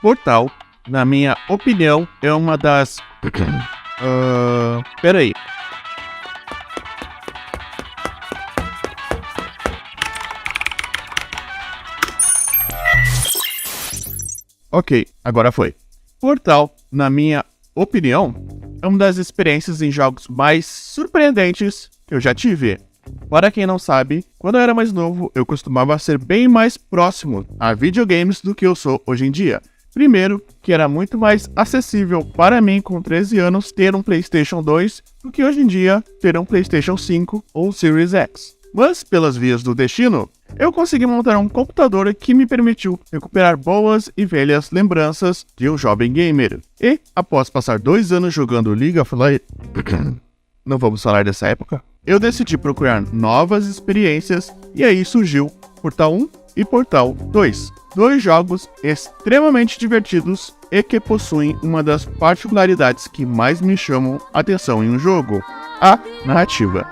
Portal, na minha opinião, é uma das... Peraí. Ok, agora foi. Portal, na minha opinião, é uma das experiências em jogos mais surpreendentes que eu já tive. Para quem não sabe, quando eu era mais novo, eu costumava ser bem mais próximo a videogames do que eu sou hoje em dia. Primeiro, que era muito mais acessível para mim com 13 anos ter um PlayStation 2 do que hoje em dia ter um PlayStation 5 ou Series X. Mas, pelas vias do destino, eu consegui montar um computador que me permitiu recuperar boas e velhas lembranças de um jovem gamer. E, após passar 2 anos jogando League of Legends... Não vamos falar dessa época? Eu decidi procurar novas experiências e aí surgiu Portal 1 e Portal 2. 2 jogos extremamente divertidos e que possuem uma das particularidades que mais me chamam a atenção em um jogo: a narrativa.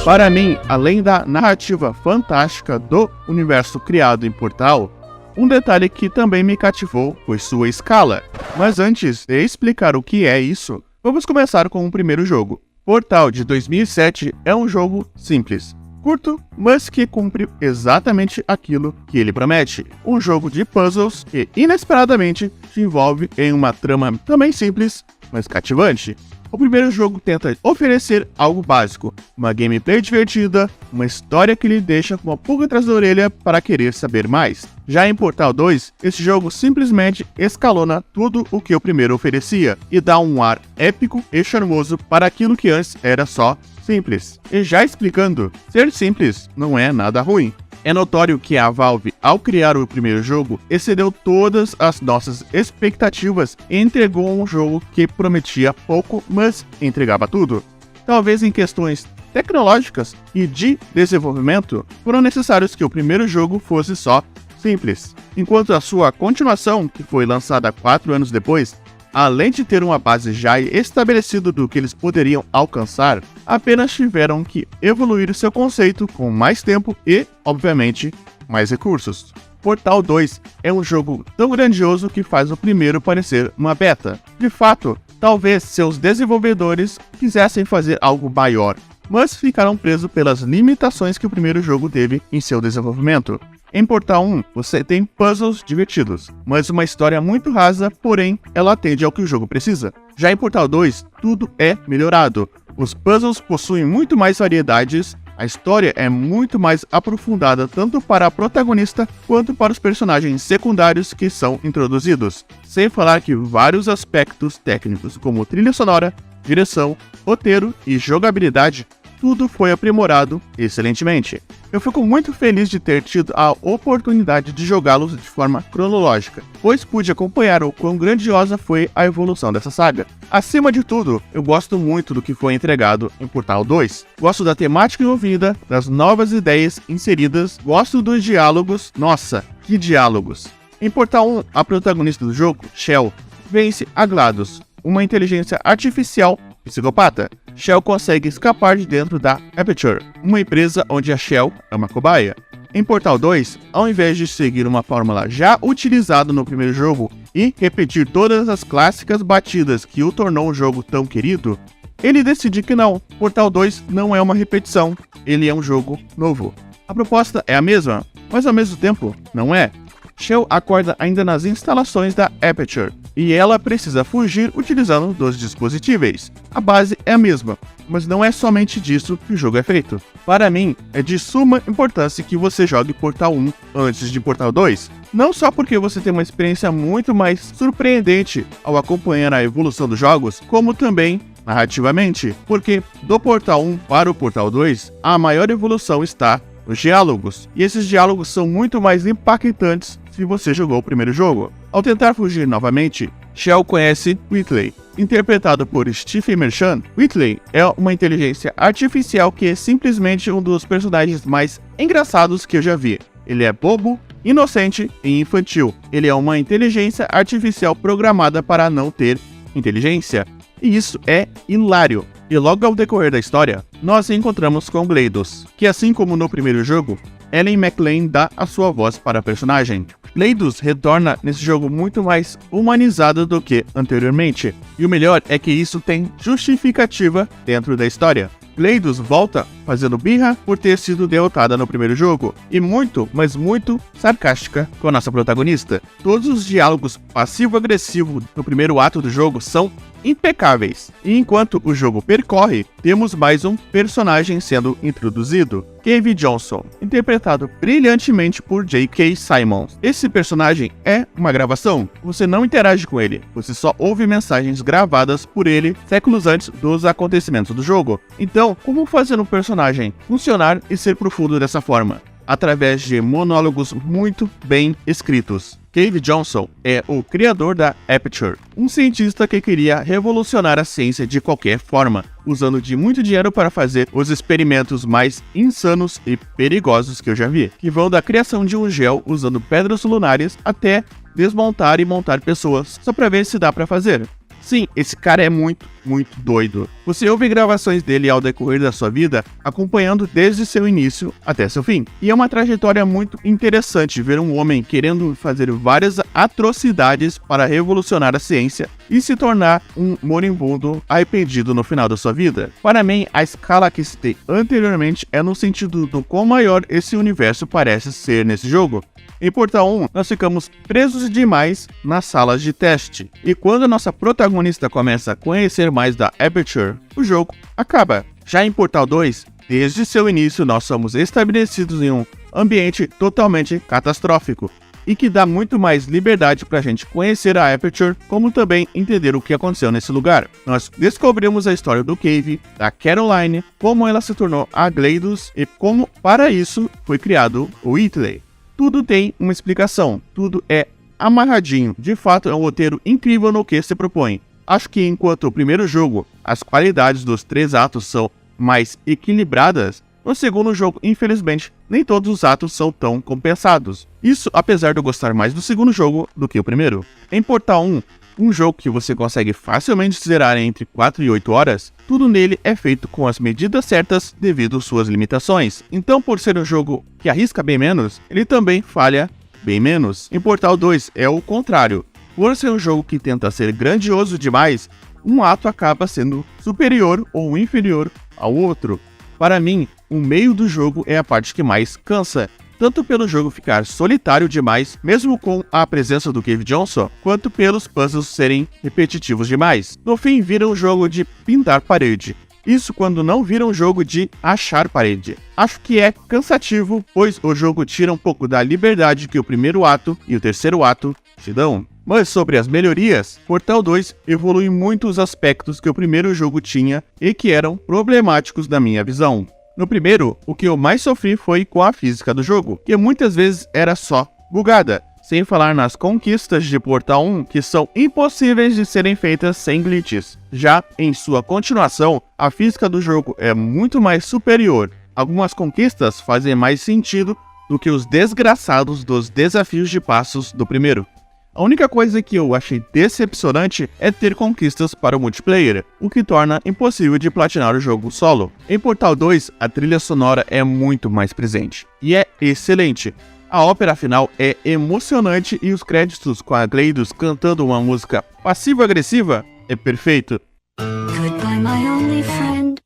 Para mim, além da narrativa fantástica do universo criado em Portal, um detalhe que também me cativou foi sua escala. Mas antes de explicar o que é isso, vamos começar com o primeiro jogo. Portal de 2007 é um jogo simples, curto, mas que cumpre exatamente aquilo que ele promete. Um jogo de puzzles que inesperadamente te envolve em uma trama também simples, mas cativante. O primeiro jogo tenta oferecer algo básico, uma gameplay divertida, uma história que lhe deixa com uma pulga atrás da orelha para querer saber mais. Já em Portal 2, esse jogo simplesmente escalona tudo o que o primeiro oferecia e dá um ar épico e charmoso para aquilo que antes era só simples. E já explicando, ser simples não é nada ruim. É notório que a Valve, ao criar o primeiro jogo, excedeu todas as nossas expectativas e entregou um jogo que prometia pouco, mas entregava tudo. Talvez em questões tecnológicas e de desenvolvimento, foram necessários que o primeiro jogo fosse só simples, enquanto a sua continuação, que foi lançada 4 anos depois, além de ter uma base já estabelecida do que eles poderiam alcançar, apenas tiveram que evoluir seu conceito com mais tempo e, obviamente, mais recursos. Portal 2 é um jogo tão grandioso que faz o primeiro parecer uma beta. De fato, talvez seus desenvolvedores quisessem fazer algo maior, mas ficaram presos pelas limitações que o primeiro jogo teve em seu desenvolvimento. Em Portal 1, você tem puzzles divertidos, mas uma história muito rasa, porém, ela atende ao que o jogo precisa. Já em Portal 2, tudo é melhorado. Os puzzles possuem muito mais variedades, a história é muito mais aprofundada tanto para a protagonista quanto para os personagens secundários que são introduzidos. Sem falar que vários aspectos técnicos, como trilha sonora, direção, roteiro e jogabilidade, tudo foi aprimorado excelentemente. Eu fico muito feliz de ter tido a oportunidade de jogá-los de forma cronológica, pois pude acompanhar o quão grandiosa foi a evolução dessa saga. Acima de tudo, eu gosto muito do que foi entregado em Portal 2. Gosto da temática envolvida, das novas ideias inseridas, gosto dos diálogos. Nossa, que diálogos! Em Portal 1, a protagonista do jogo, Shell, vence a GLaDOS, uma inteligência artificial psicopata. Shell consegue escapar de dentro da Aperture, uma empresa onde a Shell é uma cobaia. Em Portal 2, ao invés de seguir uma fórmula já utilizada no primeiro jogo e repetir todas as clássicas batidas que o tornou um jogo tão querido, ele decide que não, Portal 2 não é uma repetição, ele é um jogo novo. A proposta é a mesma, mas ao mesmo tempo não é. Shell acorda ainda nas instalações da Aperture, e ela precisa fugir utilizando dos dispositivos. A base é a mesma, mas não é somente disso que o jogo é feito. Para mim, é de suma importância que você jogue Portal 1 antes de Portal 2, não só porque você tem uma experiência muito mais surpreendente ao acompanhar a evolução dos jogos, como também narrativamente, porque do Portal 1 para o Portal 2, a maior evolução está nos diálogos, e esses diálogos são muito mais impactantes se você jogou o primeiro jogo. Ao tentar fugir novamente, Shell conhece Whitley. Interpretado por Stephen Merchant, Whitley é uma inteligência artificial que é simplesmente um dos personagens mais engraçados que eu já vi. Ele é bobo, inocente e infantil. Ele é uma inteligência artificial programada para não ter inteligência. E isso é hilário. E logo ao decorrer da história, nós encontramos com GLaDOS, que assim como no primeiro jogo, Ellen McLain dá a sua voz para a personagem. GLaDOS retorna nesse jogo muito mais humanizado do que anteriormente, e o melhor é que isso tem justificativa dentro da história. GLaDOS volta fazendo birra por ter sido derrotada no primeiro jogo, e muito, mas muito sarcástica com a nossa protagonista. Todos os diálogos passivo-agressivo no primeiro ato do jogo são impecáveis, e enquanto o jogo percorre, temos mais um personagem sendo introduzido, Cave Johnson, interpretado brilhantemente por J.K. Simmons. Esse personagem é uma gravação, você não interage com ele, você só ouve mensagens gravadas por ele séculos antes dos acontecimentos do jogo. Então, como fazer um personagem funcionar e ser profundo dessa forma? Através de monólogos muito bem escritos. Cave Johnson é o criador da Aperture, um cientista que queria revolucionar a ciência de qualquer forma, usando de muito dinheiro para fazer os experimentos mais insanos e perigosos que eu já vi, que vão da criação de um gel usando pedras lunares até desmontar e montar pessoas, só para ver se dá para fazer. Sim, esse cara é muito doido. Você ouve gravações dele ao decorrer da sua vida, acompanhando desde seu início até seu fim. E é uma trajetória muito interessante ver um homem querendo fazer várias atrocidades para revolucionar a ciência e se tornar um moribundo arrependido no final da sua vida. Para mim, a escala que citei anteriormente é no sentido do quão maior esse universo parece ser nesse jogo. Em Portal 1, nós ficamos presos demais nas salas de teste, e quando a nossa protagonista começa a conhecer mais da Aperture, o jogo acaba. Já em Portal 2, desde seu início nós somos estabelecidos em um ambiente totalmente catastrófico, e que dá muito mais liberdade pra gente conhecer a Aperture, como também entender o que aconteceu nesse lugar. Nós descobrimos a história do Cave, da Caroline, como ela se tornou a GLaDOS e como para isso foi criado o Whitley. Tudo tem uma explicação, tudo é amarradinho, de fato é um roteiro incrível no que se propõe. Acho que enquanto o primeiro jogo, as qualidades dos 3 atos são mais equilibradas, no segundo jogo, infelizmente, nem todos os atos são tão compensados. Isso apesar de eu gostar mais do segundo jogo do que o primeiro. Em Portal 1, um jogo que você consegue facilmente zerar entre 4 e 8 horas, tudo nele é feito com as medidas certas devido às suas limitações. Então, por ser um jogo que arrisca bem menos, ele também falha bem menos. Em Portal 2 é o contrário. Por ser um jogo que tenta ser grandioso demais, um ato acaba sendo superior ou inferior ao outro. Para mim, o meio do jogo é a parte que mais cansa, tanto pelo jogo ficar solitário demais, mesmo com a presença do Cave Johnson, quanto pelos puzzles serem repetitivos demais. No fim, vira um jogo de pintar parede. Isso quando não vira um jogo de achar parede. Acho que é cansativo, pois o jogo tira um pouco da liberdade que o primeiro ato e o terceiro ato te dão. Mas sobre as melhorias, Portal 2 evolui muito os aspectos que o primeiro jogo tinha e que eram problemáticos na minha visão. No primeiro, o que eu mais sofri foi com a física do jogo, que muitas vezes era só bugada, sem falar nas conquistas de Portal 1 que são impossíveis de serem feitas sem glitches. Já em sua continuação, a física do jogo é muito mais superior. Algumas conquistas fazem mais sentido do que os desgraçados dos desafios de passos do primeiro. A única coisa que eu achei decepcionante é ter conquistas para o multiplayer, o que torna impossível de platinar o jogo solo. Em Portal 2, a trilha sonora é muito mais presente, e é excelente. A ópera final é emocionante e os créditos com a GLaDOS cantando uma música passivo-agressiva é perfeito. Goodbye, my only friend.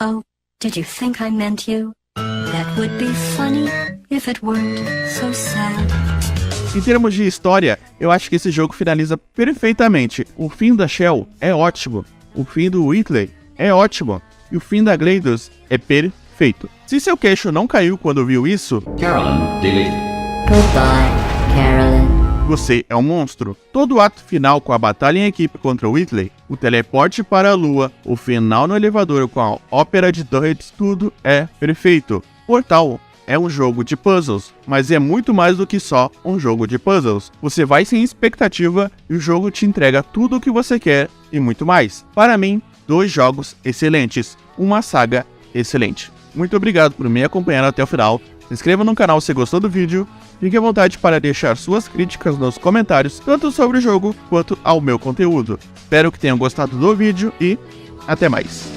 Oh, did you think I meant you? That would be funny if it weren't so sad. Em termos de história, eu acho que esse jogo finaliza perfeitamente. O fim da Shell é ótimo, o fim do Whitley é ótimo, e o fim da GLaDOS é perfeito. Se seu queixo não caiu quando viu isso, Carolyn, delete. Goodbye, Carolyn. Você é um monstro. Todo o ato final com a batalha em equipe contra o Whitley, o teleporte para a lua, o final no elevador com a ópera de Dutch, tudo é perfeito. Portal é um jogo de puzzles, mas é muito mais do que só um jogo de puzzles. Você vai sem expectativa e o jogo te entrega tudo o que você quer e muito mais. Para mim, 2 jogos excelentes, uma saga excelente. Muito obrigado por me acompanhar até o final. Se inscreva no canal se gostou do vídeo. Fique à vontade para deixar suas críticas nos comentários, tanto sobre o jogo quanto ao meu conteúdo. Espero que tenham gostado do vídeo e até mais.